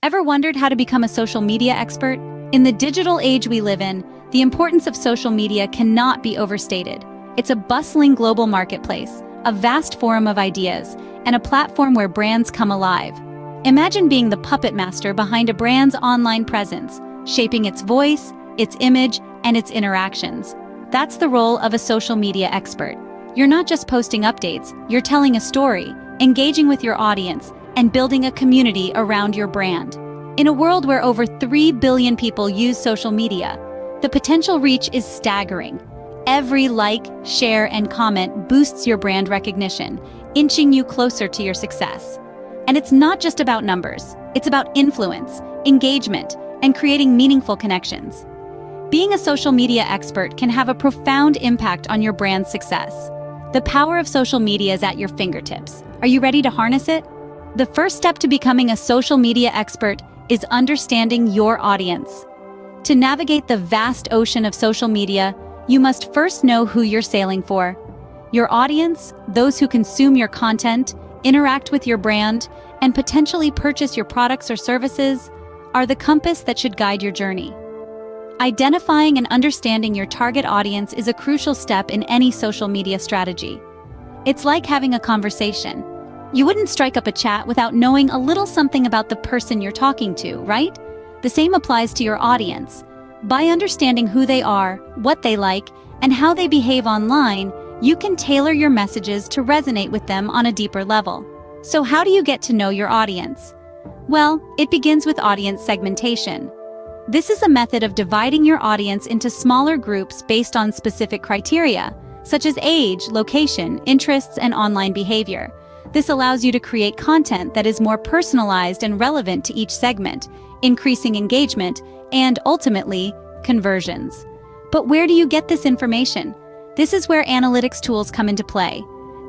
Ever wondered how to become a social media expert? In the digital age we live in, the importance of social media cannot be overstated. It's a bustling global marketplace, a vast forum of ideas, and a platform where brands come alive. Imagine being the puppet master behind a brand's online presence, shaping its voice, its image, and its interactions. That's the role of a social media expert. You're not just posting updates, you're telling a story, engaging with your audience, and building a community around your brand. In a world where over 3 billion people use social media, the potential reach is staggering. Every like, share, and comment boosts your brand recognition, inching you closer to your success. And it's not just about numbers, it's about influence, engagement, and creating meaningful connections. Being a social media expert can have a profound impact on your brand's success. The power of social media is at your fingertips. Are you ready to harness it? The first step to becoming a social media expert is understanding your audience. To navigate the vast ocean of social media, you must first know who you're sailing for. Your audience, those who consume your content, interact with your brand, and potentially purchase your products or services, are the compass that should guide your journey. Identifying and understanding your target audience is a crucial step in any social media strategy. It's like having a conversation. You wouldn't strike up a chat without knowing a little something about the person you're talking to, right? The same applies to your audience. By understanding who they are, what they like, and how they behave online, you can tailor your messages to resonate with them on a deeper level. So how do you get to know your audience? Well, it begins with audience segmentation. This is a method of dividing your audience into smaller groups based on specific criteria, such as age, location, interests, and online behavior. This allows you to create content that is more personalized and relevant to each segment, increasing engagement and, ultimately, conversions. But where do you get this information? This is where analytics tools come into play.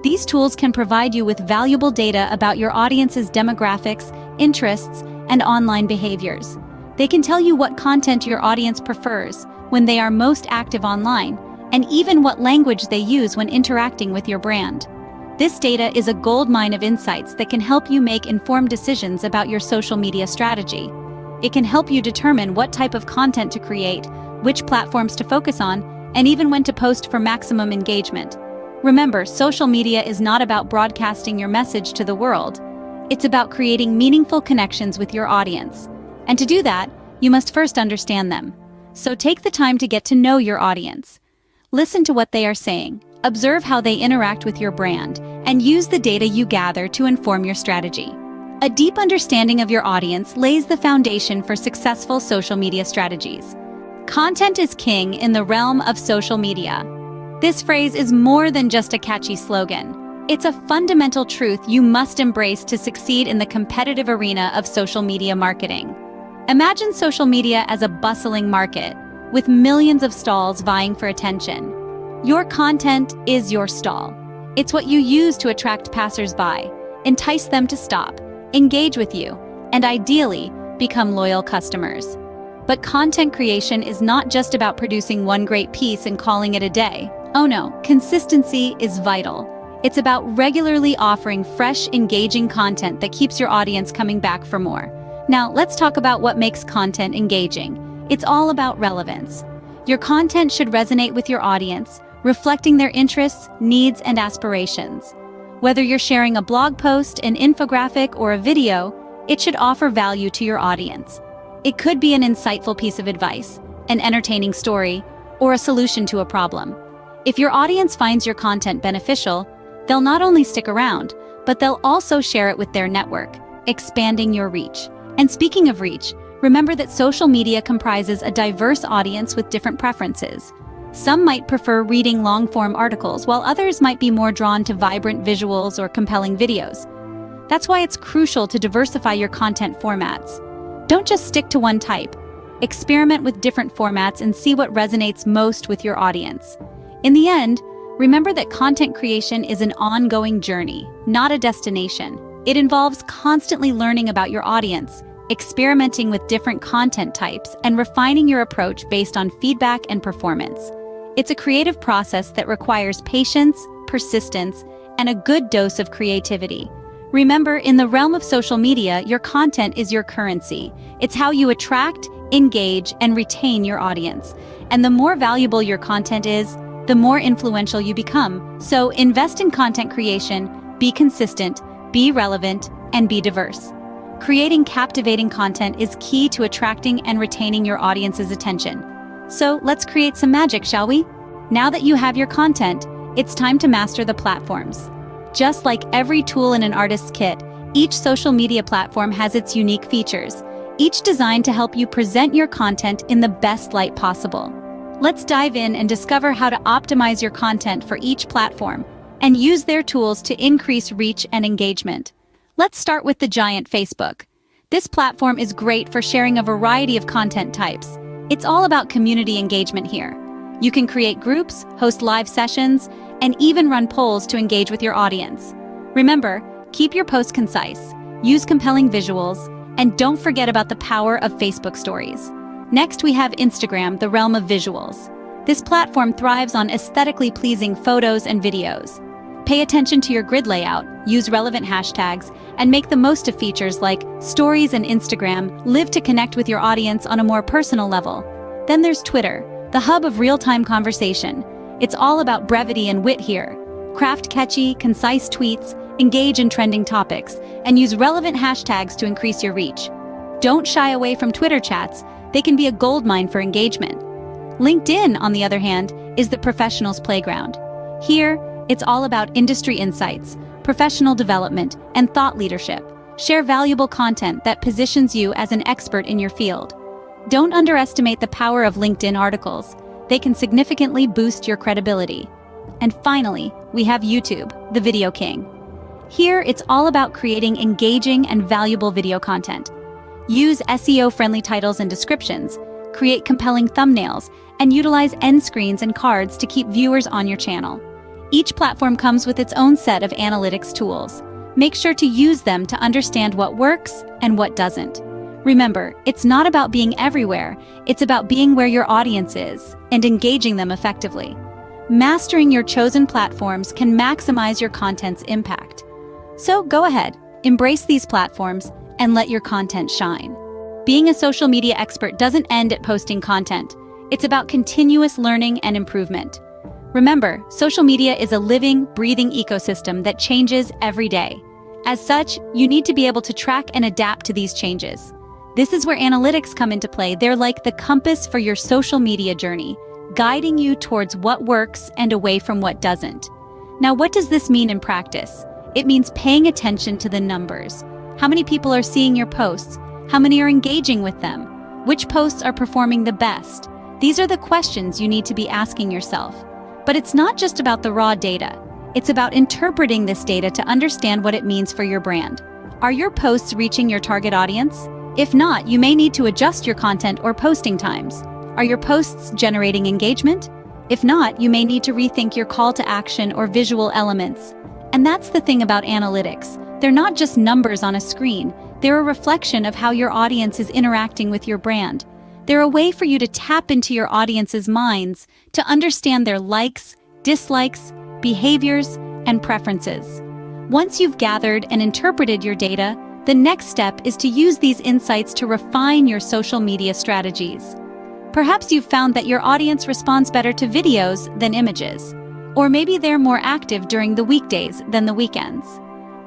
These tools can provide you with valuable data about your audience's demographics, interests, and online behaviors. They can tell you what content your audience prefers when they are most active online, and even what language they use when interacting with your brand. This data is a goldmine of insights that can help you make informed decisions about your social media strategy. It can help you determine what type of content to create, which platforms to focus on, and even when to post for maximum engagement. Remember, social media is not about broadcasting your message to the world. It's about creating meaningful connections with your audience. And to do that, you must first understand them. So take the time to get to know your audience. Listen to what they are saying. Observe how they interact with your brand, and use the data you gather to inform your strategy. A deep understanding of your audience lays the foundation for successful social media strategies. Content is king in the realm of social media. This phrase is more than just a catchy slogan. It's a fundamental truth you must embrace to succeed in the competitive arena of social media marketing. Imagine social media as a bustling market, with millions of stalls vying for attention. Your content is your stall. It's what you use to attract passers-by, entice them to stop, engage with you, and ideally, become loyal customers. But content creation is not just about producing one great piece and calling it a day. Oh no, consistency is vital. It's about regularly offering fresh, engaging content that keeps your audience coming back for more. Now, let's talk about what makes content engaging. It's all about relevance. Your content should resonate with your audience, reflecting their interests, needs, and aspirations. Whether you're sharing a blog post, an infographic, or a video, it should offer value to your audience. It could be an insightful piece of advice, an entertaining story, or a solution to a problem. If your audience finds your content beneficial, they'll not only stick around, but they'll also share it with their network, expanding your reach. And speaking of reach, remember that social media comprises a diverse audience with different preferences. Some might prefer reading long-form articles, while others might be more drawn to vibrant visuals or compelling videos. That's why it's crucial to diversify your content formats. Don't just stick to one type. Experiment with different formats and see what resonates most with your audience. In the end, remember that content creation is an ongoing journey, not a destination. It involves constantly learning about your audience, experimenting with different content types, and refining your approach based on feedback and performance. It's a creative process that requires patience, persistence, and a good dose of creativity. Remember, in the realm of social media, your content is your currency. It's how you attract, engage, and retain your audience. And the more valuable your content is, the more influential you become. So invest in content creation, be consistent, be relevant, and be diverse. Creating captivating content is key to attracting and retaining your audience's attention. So let's create some magic, shall we? Now that you have your content, it's time to master the platforms. Just like every tool in an artist's kit, each social media platform has its unique features, each designed to help you present your content in the best light possible. Let's dive in and discover how to optimize your content for each platform and use their tools to increase reach and engagement. Let's start with the giant Facebook. This platform is great for sharing a variety of content types. It's all about community engagement here. You can create groups, host live sessions, and even run polls to engage with your audience. Remember, keep your posts concise, use compelling visuals, and don't forget about the power of Facebook stories. Next, we have Instagram, the realm of visuals. This platform thrives on aesthetically pleasing photos and videos. Pay attention to your grid layout, use relevant hashtags, and make the most of features like Stories and Instagram. Live to connect with your audience on a more personal level. Then there's Twitter, the hub of real-time conversation. It's all about brevity and wit here. Craft catchy, concise tweets, engage in trending topics, and use relevant hashtags to increase your reach. Don't shy away from Twitter chats. They can be a goldmine for engagement. LinkedIn, on the other hand, is the professional's playground. Here, it's all about industry insights, professional development, and thought leadership. Share valuable content that positions you as an expert in your field. Don't underestimate the power of LinkedIn articles. They can significantly boost your credibility. And finally, we have YouTube, the video king. Here, it's all about creating engaging and valuable video content. Use SEO-friendly titles and descriptions, create compelling thumbnails, and utilize end screens and cards to keep viewers on your channel. Each platform comes with its own set of analytics tools. Make sure to use them to understand what works and what doesn't. Remember, it's not about being everywhere, it's about being where your audience is and engaging them effectively. Mastering your chosen platforms can maximize your content's impact. So go ahead, embrace these platforms, and let your content shine. Being a social media expert doesn't end at posting content. It's about continuous learning and improvement. Remember, social media is a living, breathing ecosystem that changes every day. As such, you need to be able to track and adapt to these changes. This is where analytics come into play. They're like the compass for your social media journey, guiding you towards what works and away from what doesn't. Now, what does this mean in practice? It means paying attention to the numbers. How many people are seeing your posts? How many are engaging with them? Which posts are performing the best? These are the questions you need to be asking yourself. But it's not just about the raw data. It's about interpreting this data to understand what it means for your brand. Are your posts reaching your target audience? If not, you may need to adjust your content or posting times. Are your posts generating engagement? If not, you may need to rethink your call to action or visual elements. And that's the thing about analytics. They're not just numbers on a screen. They're a reflection of how your audience is interacting with your brand. They're a way for you to tap into your audience's minds to understand their likes, dislikes, behaviors, and preferences. Once you've gathered and interpreted your data, the next step is to use these insights to refine your social media strategies. Perhaps you've found that your audience responds better to videos than images, or maybe they're more active during the weekdays than the weekends.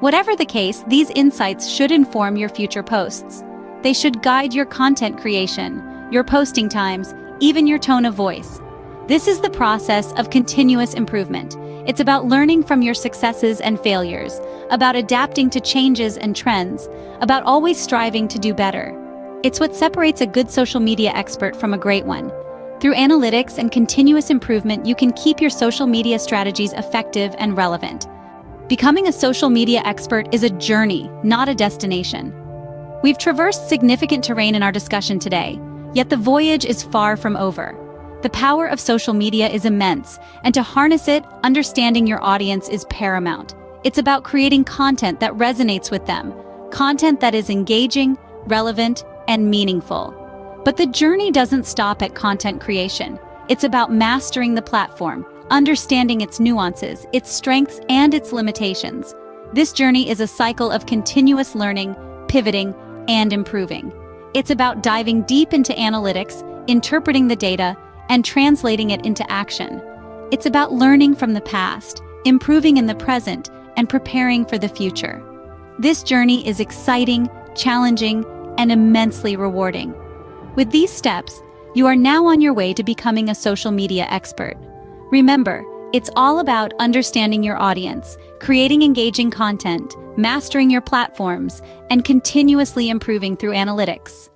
Whatever the case, these insights should inform your future posts. They should guide your content creation, your posting times, even your tone of voice. This is the process of continuous improvement. It's about learning from your successes and failures, about adapting to changes and trends, about always striving to do better. It's what separates a good social media expert from a great one. Through analytics and continuous improvement, you can keep your social media strategies effective and relevant. Becoming a social media expert is a journey, not a destination. We've traversed significant terrain in our discussion today, yet the voyage is far from over. The power of social media is immense, and to harness it, understanding your audience is paramount. It's about creating content that resonates with them, content that is engaging, relevant, and meaningful. But the journey doesn't stop at content creation. It's about mastering the platform, understanding its nuances, its strengths, and its limitations. This journey is a cycle of continuous learning, pivoting, and improving. It's about diving deep into analytics, interpreting the data, and translating it into action. It's about learning from the past, improving in the present, and preparing for the future. This journey is exciting, challenging, and immensely rewarding. With these steps, you are now on your way to becoming a social media expert. Remember, it's all about understanding your audience, creating engaging content, mastering your platforms, and continuously improving through analytics.